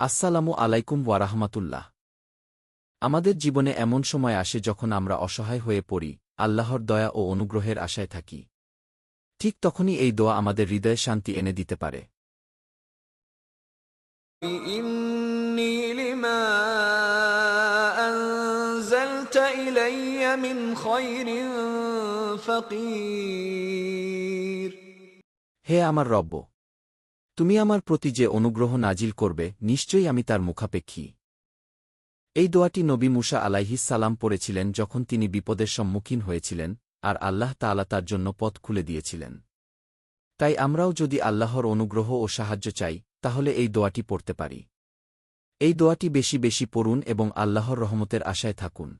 আসসালামু আলাইকুম ওয়ারাহমাতুল্লাহ। আমাদের জীবনে এমন সময় আসে যখন আমরা অসহায় হয়ে পড়ি, আল্লাহর দয়া ও অনুগ্রহের আশায় থাকি। ঠিক তখনই এই দোয়া আমাদের হৃদয়ে শান্তি এনে দিতে পারে। إني لما أنزلت إلي من خير فقير হে আমার রব্ব, তুমি আমার প্রতি যে অনুগ্রহ নাজিল করবে, নিশ্চয়ই আমি তার মুখাপেক্ষী। এই দোয়াটি নবী মুসা আলাইহিস সালাম পড়েছিলেন যখন তিনি বিপদের সম্মুখীন হয়েছিলেন, আর আল্লাহ তাআলা তার জন্য পথ খুলে দিয়েছিলেন। তাই আমরাও যদি আল্লাহর অনুগ্রহ ও সাহায্য চাই, তাহলে এই দোয়াটি পড়তে পারি। এই দোয়াটি বেশি বেশি পড়ুন এবং আল্লাহর রহমতের আশায় থাকুন।